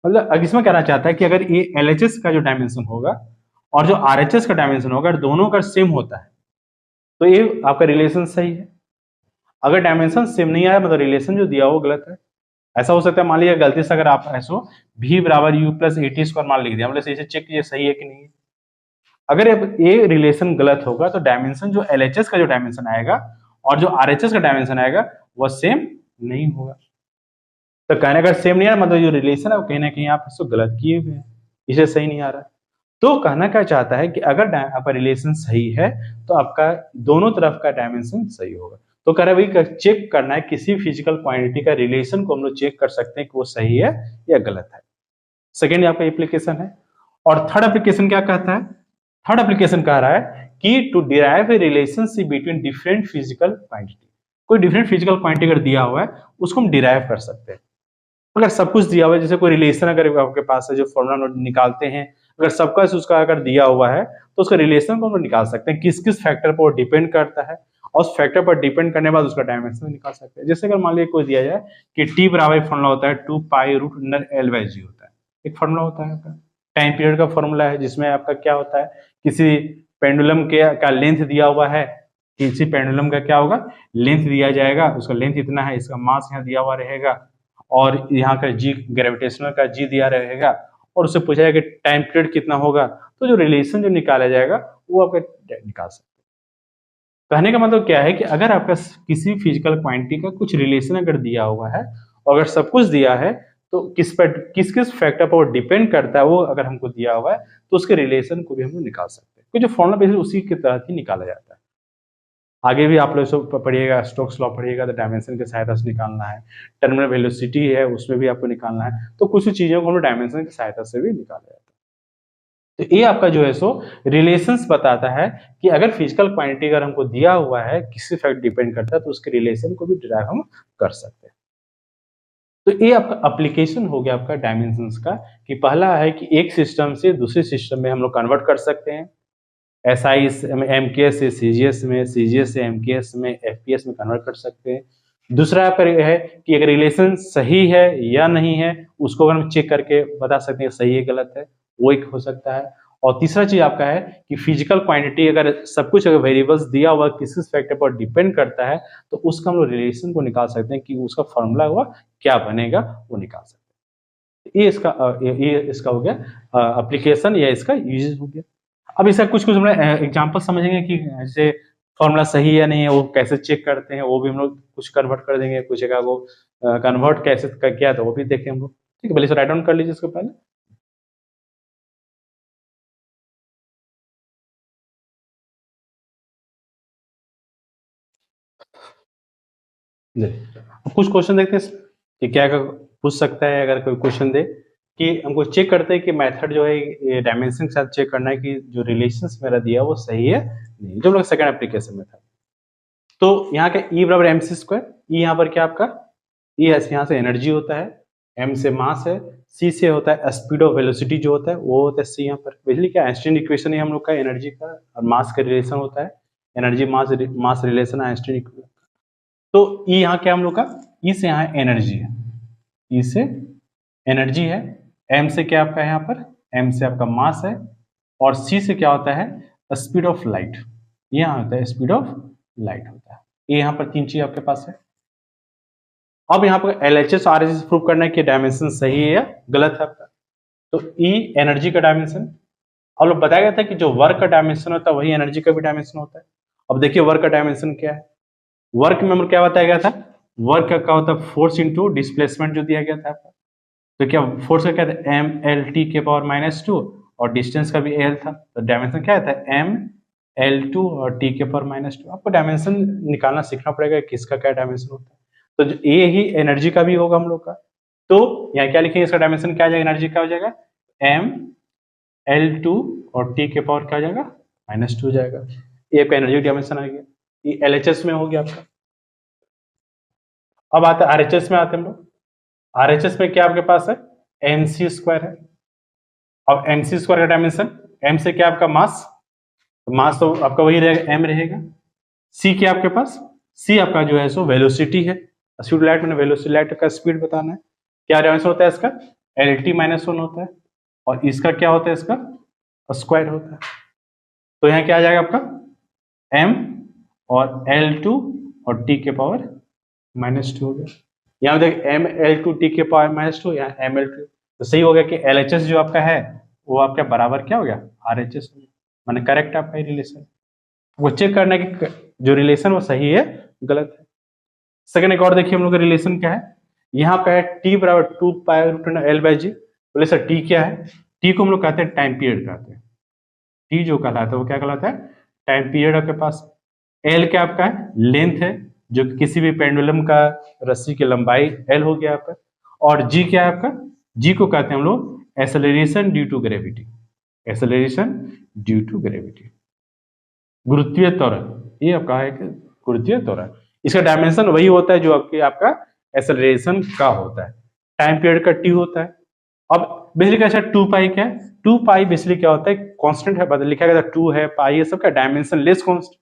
मतलब इसमें कहना चाहता है कि अगर ये LHS का जो डायमेंशन होगा और जो RHS का डायमेंशन होगा, दोनों का सेम होता है तो ये आपका रिलेशन सही है। अगर डायमेंशन सेम नहीं आया मतलब रिलेशन जो दिया वो गलत है। ऐसा हो सकता है, मान लीजिए गलती से अगर आप ऐसो V बराबर U प्लस AT स्क्वायर मान लिख दिया, मतलब इसे चेक कीजिए सही है कि नहीं है। अगर ये रिलेशन गलत होगा तो डायमेंशन जो LHS का जो डायमेंशन आएगा और जो RHS का डायमेंशन आएगा वह सेम नहीं होगा। तो कहने अगर सेम नहीं आ रहा मतलब जो रिलेशन है वो कहीं ना कहीं आप इसको गलत किए हुए हैं, इसे सही नहीं आ रहा। तो कहना क्या चाहता है कि अगर आपका रिलेशन सही है तो आपका दोनों तरफ का डायमेंशन सही होगा। तो कह रहे भाई चेक करना है किसी फिजिकल क्वांटिटी का रिलेशन को हम लोग चेक कर सकते हैं कि वो सही है या गलत है। सेकेंड आपका एप्लीकेशन है। और थर्ड एप्लीकेशन क्या कहता है, थर्ड एप्लीकेशन कह रहा है कि to derive a relationship between different physical quantity. कोई डिफरेंट फिजिकल क्वांटिटी अगर दिया हुआ है उसको हम डिराइव कर सकते हैं। अगर सब कुछ दिया हुआ है, जैसे कोई रिलेशन अगर आपके पास है जो फॉर्मूला निकालते हैं, अगर सबका उसका अगर दिया हुआ है तो उसका रिलेशन को हम निकाल सकते हैं, किस किस फैक्टर पर डिपेंड करता है, और उस फैक्टर पर डिपेंड करने के बाद उसका डायमेंशन निकाल सकते हैं। जैसे अगर मान लीजिए कोई दिया जाए कि T बराबर फॉर्मूला होता है 2 पाई रूट अंडर L/G होता है, एक फॉर्मूला होता है आपका। टाइम पीरियड का फॉर्मूला है जिसमें आपका क्या होता है, किसी पेंडुलम के का लेंथ दिया हुआ है, किसी पेंडुलम का क्या होगा, लेंथ दिया जाएगा, उसका लेंथ इतना है, इसका मास यहाँ दिया हुआ रहेगा, और यहाँ का G ग्रेविटेशनल का G दिया रहेगा, और उससे पूछा जाएगा कि टाइम पीरियड कितना होगा, तो जो रिलेशन जो निकाला जाएगा वो आपका निकाल सकते हैं। कहने का मतलब क्या है कि अगर आपका किसी फिजिकल क्वांटिटी का कुछ रिलेशन अगर दिया हुआ है और अगर सब कुछ दिया है तो किस किस फैक्टर पर डिपेंड करता है, वो अगर हमको दिया हुआ है तो उसके रिलेशन को भी हम लोग निकाल सकते हैं, क्योंकि जो फॉर्मूला बेसिस उसी के तहत ही निकाला जाता है। आगे भी आप लोग पढ़िएगा, स्टोक्स लॉ पढ़िएगा तो डायमेंशन की सहायता से निकालना है, टर्मिनल वेलोसिटी है उसमें भी आपको निकालना है, तो कुछ चीजों को हम लोग डायमेंशन की सहायता से भी निकाला जाता है। तो ये आपका जो है सो रिलेशंस बताता है कि अगर फिजिकल क्वांटिटी अगर हमको दिया हुआ है, किसी फैक्ट डिपेंड करता है, तो उसके रिलेशन को भी डिराइव हम कर सकते हैं। तो ये आपका एप्लीकेशन हो गया आपका डायमेंशंस का, कि पहला है कि एक सिस्टम से दूसरे सिस्टम में हम लोग कन्वर्ट कर सकते हैं, एसआई एमकेएस से सीजीएस में, सीजीएस से एमकेएस में, एफपीएस में कन्वर्ट कर सकते हैं। दूसरा आपका है कि अगर रिलेशन सही है या नहीं है उसको अगर हम चेक करके बता सकते हैं सही है गलत है, वो एक हो सकता है। और तीसरा चीज आपका है कि फिजिकल क्वांटिटी, अगर सब कुछ अगर वेरिएबल्स दिया हुआ किसी फैक्टर पर डिपेंड करता है तो उसका हम लोग रिलेशन को निकाल सकते हैं कि उसका फॉर्मूला हुआ क्या बनेगा वो निकाल सकते हैं। ये इसका हो गया एप्लीकेशन या इसका यूजेस हो गया। अब इसका कुछ कुछ हम एग्जाम्पल समझेंगे कि जैसे फॉर्मूला सही है नहीं है वो कैसे चेक करते हैं, वो भी हम लोग कुछ कन्वर्ट कर देंगे, कुछ जगह वो कन्वर्ट कैसे किया तो वो भी देखें हम लोग। ठीक है, पहले राइट डाउन कर लीजिए इसको पहले। कुछ क्वेश्चन देखते हैं कि क्या पूछ सकता है। अगर कोई क्वेश्चन दे कि हमको चेक करते हैं कि मेथड जो है ये डायमेंशन के साथ चेक करना है कि जो रिलेशंस मेरा दिया वो सही है नहीं, जो लोग सेकंड एप्लीकेशन में था। तो यहाँ का ई बराबर एम सी स्क्वायर, ई यहाँ पर क्या आपका ई है, यहाँ से एनर्जी होता है, एम से मास है, सी से होता है स्पीड ऑफ वेलोसिटी जो होता है वो होता है सी। यहाँ पर बिजली का आइंस्टीन इक्वेशन है हम लोग का एनर्जी का और मास का रिलेशन होता है, एनर्जी मास रिलेशन आइंस्टीन इक्वेशन। तो ई यहाँ क्या हम लोग का, ई से यहाँ एनर्जी है, ई से एनर्जी है, एम से क्या आपका यहाँ पर, एम से आपका मास है, और सी से क्या होता है स्पीड ऑफ लाइट, यहाँ होता है स्पीड ऑफ लाइट होता है। ये यहाँ पर तीन चीज आपके पास है। अब यहाँ पर LHS RHS प्रूव करना है कि डायमेंशन सही है या गलत है आपका। तो ई एनर्जी का डायमेंशन, अब लोग बताया गया था कि जो वर्क का डायमेंशन होता है वही एनर्जी का भी डायमेंशन होता है। अब देखिए वर्क का डायमेंशन क्या है, वर्क में क्या बताया गया था, वर्क का क्या होता है फोर्स इंटू डिस्प्लेसमेंट जो दिया गया था आपका। तो क्या फोर्स का क्या था एम एल टी के पावर -2 और डिस्टेंस का भी एल था, तो डायमेंशन क्या था एम L2 और टी के पावर -2। आपको डायमेंशन निकालना सीखना पड़ेगा किसका क्या डायमेंशन होता है। तो ये ही एनर्जी का भी होगा हम लोग का। तो यहाँ क्या लिखेंगे, इसका डायमेंशन क्या आ जाएगा, एनर्जी क्या हो जाएगा एम L2 और टी के पावर क्या हो जाएगा -2 जाएगा। ये आपका एनर्जी डायमेंशन आ गया, ये LHS में हो गया आपका। अब आते हैं RHS में, आते हैं हम लोग। RHS में क्या आपके पास है mc स्क्वायर है। अब mc स्क्वायर का डायमेंशन, m से क्या आपका मास, तो मास तो आपका वही रहेगा m रहेगा। c क्या आपके पास, c आपका जो है सो वेलोसिटी है, स्पीड लाइट में वेलोसिटी लाइट का स्पीड बताना है। क्या डायमेंशन होता है इसका LT-1 होता है, और इसका क्या होता है इसका स्क्वायर होता है। तो यहाँ क्या आ जाएगा आपका m और L2 और t के पावर -2 हो गया। यहाँ देख एम L2 टी के पावर -2, यहाँ ML2, तो सही हो गया कि LHS जो आपका है वो आपका बराबर क्या हो गया RHS, माने करेक्ट आपका रिलेशन। वो चेक करना है कि जो रिलेशन वो सही है गलत है। सेकंड एक और देखिए हम लोग का रिलेशन क्या है, यहाँ पे है t बराबर 2 π/L/g। बोले सर t क्या है, t को हम लोग कहते हैं टाइम पीरियड कहते हैं। t जो कहलाता है वो क्या कहलाता है टाइम पीरियड। आपके पास l क्या आपका है लेंथ है, जो किसी भी पेंडुलम का रस्सी की लंबाई l हो गया आपका। और g क्या है आपका, g को कहते हैं हम लोग acceleration due to gravity, acceleration due to gravity, गुरुत्वीय त्वरण। ये आपका है कि गुरुत्वीय त्वरण, इसका डायमेंशन वही होता है जो आपका एक्सेलरेशन का होता है। टाइम पीरियड का t होता है। अब बेसिकली क्या 2 पाई क्या है, 2 पाई बेसिकली क्या होता है कांस्टेंट है, बदल लिखा गया था 2 है पाई ये सब का डायमेंशन लेस कांस्टेंट,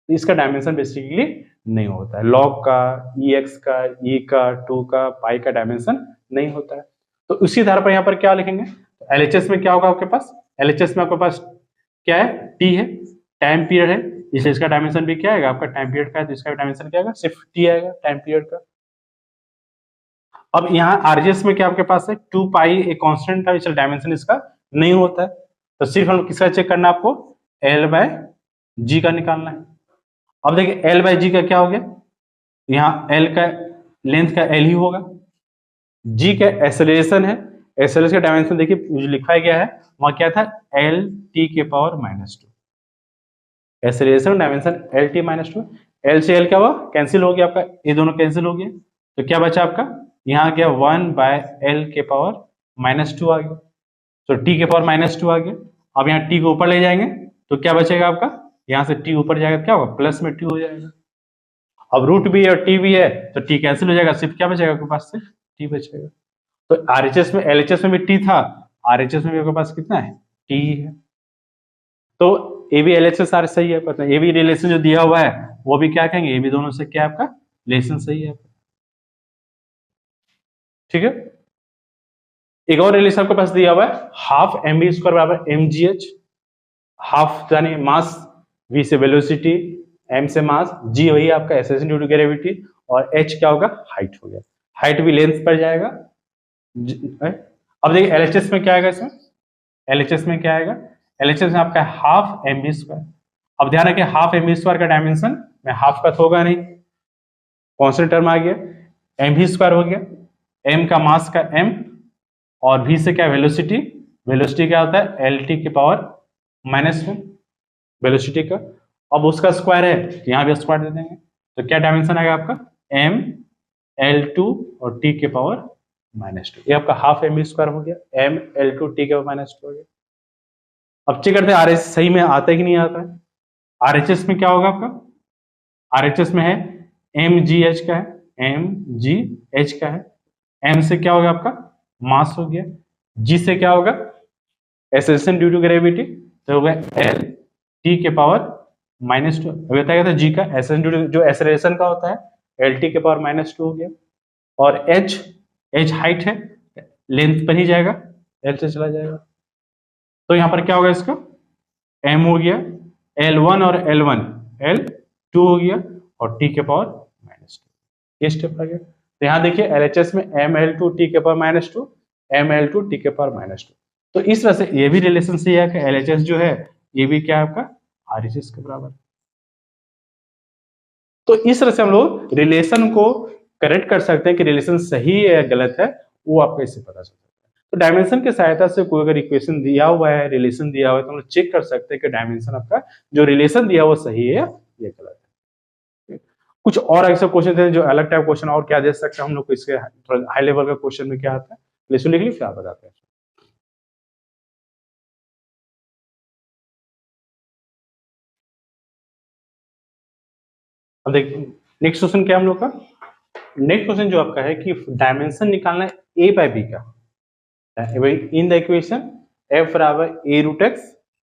इसका डायमेंशन बेसिकली नहीं होता है। लॉग का, EX का, E का, 2 का, पाई का डायमेंशन नहीं होता है। तो उसी आधार पर यहाँ पर क्या लिखेंगे, तो LHS में क्या होगा आपके पास, LHS में आपके पास क्या है t है, टाइम पीरियड है, इसलिए इसका डायमेंशन भी क्या आएगा आपका टाइम पीरियड का है, तो इसका डायमेंशन क्या आएगा सिर्फ t आएगा टाइम पीरियड का। अब यहाँ RHS में क्या आपके पास है 2 पाई एक कांस्टेंट था, इसलिए डायमेंशन इसका नहीं होता है। तो सिर्फ हम किसका चेक करना है आपको L/G का निकालना है। अब देखिए L/G का क्या हो गया, यहाँ L का लेंथ का L ही होगा, G का एक्सेलरेशन है, एक्सेलरेशन का डायमेंशन देखिए जो लिखा गया है वहां क्या था LT के power -2, acceleration dimension LT-2। L से L क्या हुआ कैंसिल हो गया आपका, ये दोनों कैंसिल हो गए, तो क्या बचा आपका यहाँ आ गया 1/L के पावर -2 आ गया, तो T के पावर -2 आ गया। अब यहाँ T को ऊपर ले जाएंगे तो क्या बचेगा आपका, यहाँ से T ऊपर जाएगा क्या होगा प्लस में T हो जाएगा। अब रूट भी है और T भी है तो T कैंसिल हो जाएगा, सिर्फ क्या बचेगा आपके पास से टी बचेगा। तो आरएचएस में एलएचएस में भी टी था, आरएचएस में भी आपके पास कितना है, टी है। तो ए बी एलएचएस आर सही है, पता है ए बी रिलेशन जो दिया हुआ है वो भी क्या कहेंगे, ए बी दोनों से क्या आपका रिलेशन सही है, ठीक है। एक और रिलेशन आपके पास दिया हुआ है, हाफ एम बी स्क्वायर बराबर एम जी एच, हाफ यानी मास, v से वेलोसिटी, m से मास, g वही आपका एक्सेलरेशन ड्यू टू ग्रेविटी, और h क्या होगा, हाइट हो गया, हाइट भी लेंथ पर जाएगा। अब देखिए एलएचएस में क्या आएगा, इसमें एलएचएस में क्या आएगा, एलएचएस में आपका हाफ एम बी स्क्वायर। अब ध्यान रखिए हाफ एम बी स्क्वायर का डायमेंशन में हाफ का तो होगा नहीं, कॉन्स्टेंट टर्म आ गया, एम बी स्क्वायर हो गया, m का मास का m, और v से क्या वेलोसिटी, वेलोसिटी क्या होता है एल टी के पावर -1 वेलोसिटी का, अब उसका स्क्वायर है तो यहाँ भी स्क्वायर दे देंगे, तो क्या डायमेंशन आएगा आपका m l2 और t के पावर -2, ये आपका हाफ एम बी स्क्वायर हो गया, m l2 t के पावर -2 हो गया। अब चेक करते हैं आरएच सही में आता है कि नहीं आता है। आरएचएस में क्या होगा आपका, आरएचएस में है एम जी एच का है, एम जी एच का है, एम से क्या होगा आपका मास हो गया, जी से क्या होगा एक्सेलरेशन ड्यू टू ग्रेविटी, तो होगा एल टी के पावर -2, अभी बताया था जी का एक्सेलरेशन ड्यू टू जो एक्सेलरेशन का होता है एल टी के पावर -2 हो गया, और एच, एच हाइट है लेंथ पर ही जाएगा, एल से चला जाएगा, तो यहाँ पर क्या होगा इसका m हो गया L1 और L1 L2 हो गया, और t के पावर -2, ये स्टेप आ गया। तो यहाँ देखिए LHS में ML2 t के पावर -2, ML2 t के पावर -2, तो इस तरह से ये भी रिलेशन से है कि LHS जो है ये भी क्या है आपका RHS के बराबर। तो इस तरह से हम लोग रिलेशन को करेक्ट कर सकते हैं कि रिलेशन सही है या गलत है, वो आपको इससे पता चल सकता है। तो डायमेंशन की सहायता से कोई अगर इक्वेशन दिया हुआ है, रिलेशन दिया हुआ है, तो हम लोग चेक कर सकते हैं कि डायमेंशन आपका जो रिलेशन दिया हुआ सही है या गलत है। कुछ और ऐसे क्वेश्चन थे जो अलग टाइप क्वेश्चन और क्या दे सकते हैं हम लोग को, इसके हाई लेवल का क्वेश्चन में क्या आता है, लिस्ट लिख ली फिर आप बताते हैं। अब देखिए नेक्स्ट क्वेश्चन क्या हम लोग का, नेक्स्ट क्वेश्चन जो आपका है कि डायमेंशन निकालना है a बाय b का, इन द इक्वेशन f बराबर a√x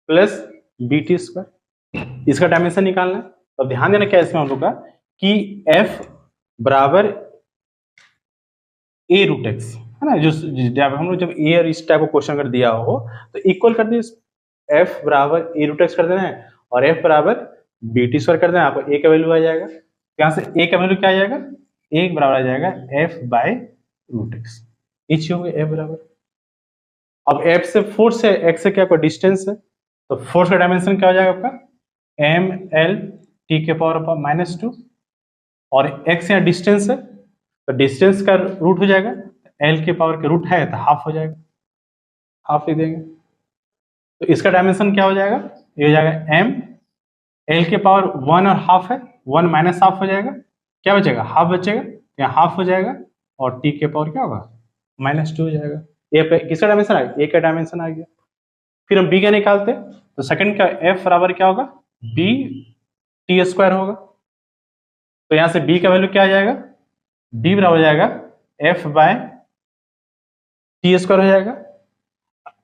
प्लस bt स्क्वायर, इसका डायमेंशन निकालना है। तो ध्यान देना क्या इसमें हम लोग का कि f बराबर a√x है ना, जो हम लोग जब a और इस टाइप का क्वेश्चन अगर दिया हो तो इक्वल कर दिए, f बराबर a√x कर देना है और f बराबर bt स्क्वायर कर देना है, आपको a का वैल्यू आ जाएगा, यहाँ से a का वैल्यू क्या आ जाएगा, a बराबर आ जाएगा f बाय √x, इच हो गया f बराबर। अब f से फोर्स है, x से क्या कोई डिस्टेंस है, तो फोर्स का डायमेंशन क्या हो जाएगा आपका m l t के पावर -2, और x यहाँ डिस्टेंस है तो डिस्टेंस का रूट हो जाएगा, l के पावर के रूट है तो हाफ हो जाएगा, हाफ लिख देंगे, तो इसका डायमेंशन क्या हो जाएगा, ये हो जाएगा m l के पावर 1 और हाफ है, 1 माइनस हाफ हो जाएगा, क्या बचेगा हाफ बचेगा, यहाँ हाफ हो जाएगा, और t के पावर क्या होगा -2 हो जाएगा। ए पे किसका डायमेंशन आ गया, ए का डायमेंशन आ गया। फिर हम बी का निकालते हैं, तो सेकंड का एफ बराबर क्या होगा बी टी स्क्वायर होगा, तो यहां से बी का वैल्यू क्या आ जाएगा, बी बराबर हो जाएगा एफ बाय टी स्क्वायर हो जाएगा,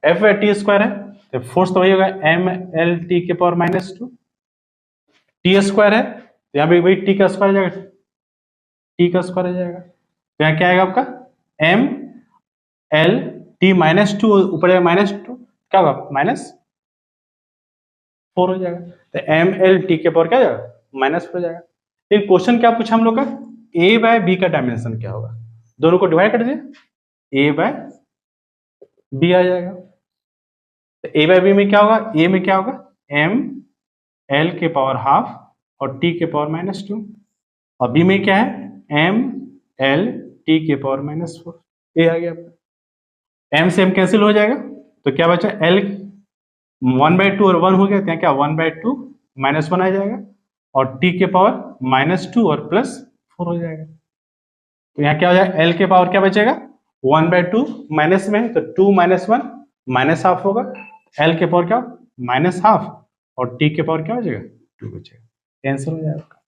एफ बाय टी स्क्वायर है तो फोर्स तो वही होगा एम एल टी के पावर -2, टी स्क्वायर है तो यहाँ पे वही टी का स्क्वायर हो जाएगा, टी का स्क्वायर हो जाएगा, तो यहाँ क्या आएगा आपका एम एल टी -2 ऊपर -2 क्या होगा -4 हो जाएगा, तो एम एल टी के पावर क्या हो जाएगा -4 हो जाएगा। लेकिन क्वेश्चन क्या पूछा हम लोग का, ए बाय बी का डायमेंशन क्या होगा, दोनों को डिवाइड कर दिए, ए बाय बी आ जाएगा, तो ए बाय बी में क्या होगा, ए में क्या होगा एम एल के पावर हाफ और टी के पावर -2, और बी में क्या है एम एल टी के पावर -4, ये आ गया, एम से एम कैंसिल हो जाएगा, तो क्या बचा एल 1/2 और 1 हो गया, तो क्या 1/2 -1 आ जाएगा, और t के पावर -2 और +4 हो जाएगा, तो यहाँ क्या हो जाएगा एल के पावर क्या बचेगा 1/2 माइनस में, तो 2 - 1 -हाफ होगा, एल के पावर क्या -हाफ और t के पावर क्या बचेगा 2 बचेगा, कैंसिल हो जाएगा।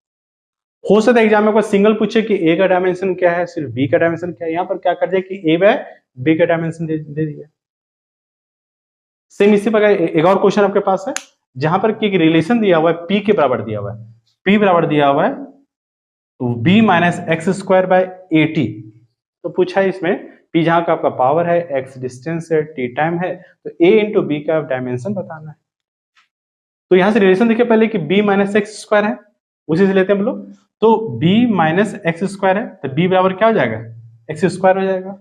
हो सकता है एग्जाम में कोई सिंगल पूछे कि ए का डायमेंशन क्या है, सिर्फ बी का डायमेंशन क्या है, यहाँ पर क्या कर दिया कि ए बाय बी का डायमेंशन दे दिया। सेम इसी प्रकार एक और क्वेश्चन आपके पास है जहां पर कि रिलेशन दिया हुआ है पी के बराबर दिया हुआ है, पी बराबर दिया हुआ है तो B minus X square by A T. तो पूछा है इसमें पी जहां का आपका पावर है, एक्स डिस्टेंस है, टी टाइम है, तो ए इंटू बी का डायमेंशन बताना है। तो यहां से रिलेशन देखिए पहले कि बी माइनस एक्स स्क्वायर है, उसी से लेते हैं हम लोग। तो b माइनस एक्स स्क्वायर है तो b बराबर क्या हो जाएगा, एक्स स्क्वायर हो जाएगा।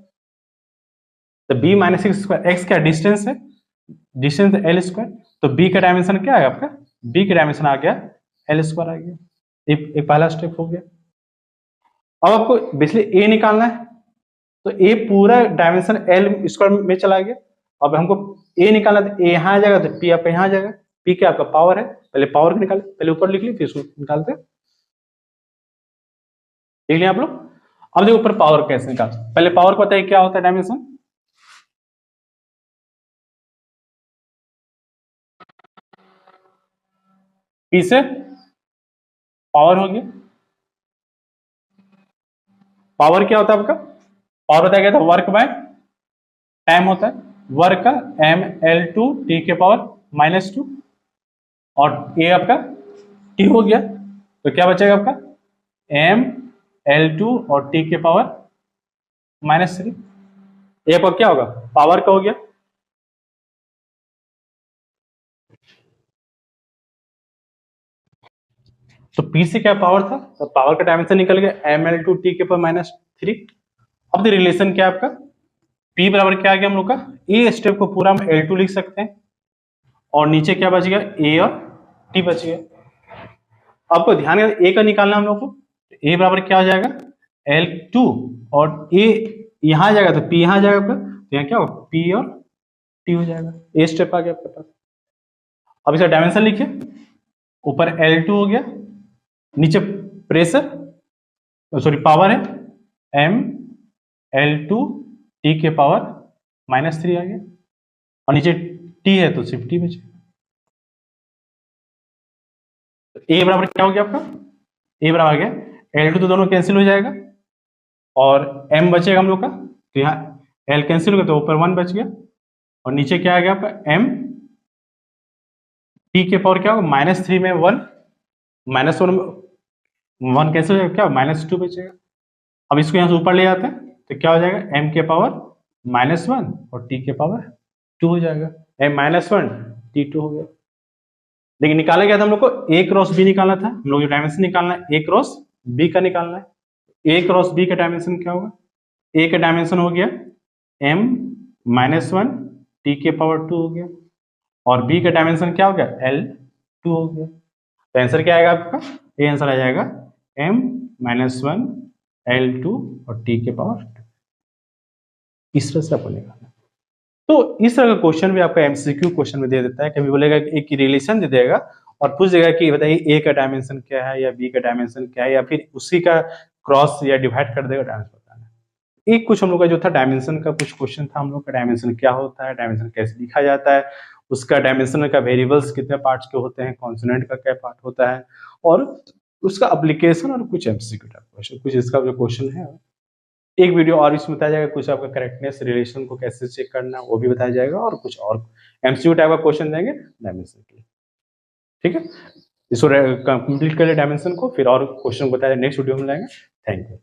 तो b minus X square, x क्या डिस्टेंस है, डिस्टेंस एल स्क्वायर, तो b का डायमेंशन क्या है आपका, b का डायमेंशन आ गया एल स्क्वायर आ गया। एक पहला स्टेप हो गया। अब आपको बेसिकली a निकालना है, तो a पूरा डायमेंशन एल स्क्वायर में चला गया। अब हमको a निकालना है, तो a यहाँ आ जाएगा तो p आपका यहाँ आ जाएगा। p क्या आपका पावर है, पहले पावर को निकाले, पहले ऊपर लिख ली फिर इसको निकालते हैं, देख लिया आप लोग। अब देखो ऊपर पावर कैसे निकाल, पहले पावर को बताइए क्या होता है डायमेंशन, पी से पावर हो गया। पावर क्या होता है आपका, पावर बताया गया था वर्क बाय टाइम होता है, वर्क का एम एल टू टी के पावर माइनस टू, और ए आपका टी हो गया, तो क्या बचेगा आपका एम एल टू और टी के पावर माइनस थ्री। ए आपका क्या होगा, पावर का हो गया। तो पी से क्या पावर था, तो पावर का डायमेंशन निकल गया एम एल टू टी के पावर माइनस थ्री। अब रिलेशन क्या है आपका, P बराबर क्या आ गया हम लोग का, ए स्टेप को पूरा हम L2 लिख सकते हैं, और नीचे क्या बच गया A और T बच गया। आपको ध्यान है A का निकालना हम लोग को, A बराबर क्या हो जाएगा L2, और A यहां आ जाएगा तो P यहां आ जाएगा आपका, तो यहाँ क्या होगा P और T हो जाएगा। A स्टेप आ गया आपके पास। अब इसका डायमेंशन लिखिए, ऊपर L2 हो गया, नीचे प्रेशर सॉरी पावर है M L2 T के पावर माइनस थ्री आ गया, और नीचे T है तो सिर्फ T बचेगा। तो A बराबर क्या हो गया आपका, A बराबर आ गया L2 तो दोनों कैंसिल हो जाएगा, और M बचेगा हम लोग का, तो यहाँ L कैंसिल हो गया तो ऊपर 1 बच गया, और नीचे क्या आ गया आपका M T के पावर क्या होगा माइनस थ्री में 1, माइनस 1 कैंसिल हो जाएगा, क्या माइनस 2 बचेगा। अब इसको यहाँ से ऊपर ले जाते हैं तो क्या हो जाएगा M के पावर माइनस 1 और T के पावर 2 हो जाएगा, M माइनस 1 T 2 हो गया। लेकिन निकाला गया था हम लोग को A क्रॉस B निकालना था, हम लोग जो डायमेंशन निकालना है A क्रॉस B का निकालना है। A क्रॉस B का डायमेंशन क्या होगा, A का डायमेंशन हो गया M माइनस 1 T के पावर 2 हो गया, और B का डायमेंशन क्या हो गया L2 हो गया। तो आंसर क्या आएगा आपका, ये आंसर आ जाएगा M माइनस 1 L2 और T के पावर 2। इस तरह से आपको निकालना। तो इस तरह का क्वेश्चन भी आपका एमसीक्यू क्वेश्चन में दे देता है, कभी बोलेगा कि एक रिलेशन दे देगा और पूछ देगा कि बताइए ए का डायमेंशन क्या है या बी का डायमेंशन क्या है, या फिर उसी का क्रॉस या डिवाइड कर देगा डायमेंशन बताना है। एक कुछ हम लोग का जो था डायमेंशन का कुछ क्वेश्चन था, हम लोग का डायमेंशन क्या होता है, डायमेंशन कैसे लिखा जाता है, उसका डायमेंशन का वेरिएबल्स कितने पार्ट्स के होते हैं, कॉन्सोनेंट का क्या पार्ट होता है, और उसका एप्लीकेशन, और कुछ एमसीक्यू टाइप क्वेश्चन, कुछ इसका जो क्वेश्चन है। एक वीडियो और इसमें बताया जाएगा कुछ आपका करेक्टनेस रिलेशन को कैसे चेक करना वो भी बताया जाएगा, और कुछ और एमसीक्यू टाइप का क्वेश्चन देंगे डायमेंशन के लिए। ठीक है, इसको कंप्लीट कर ले डायमेंशन को, फिर और क्वेश्चन बताया नेक्स्ट वीडियो में लाएंगे। Thank you.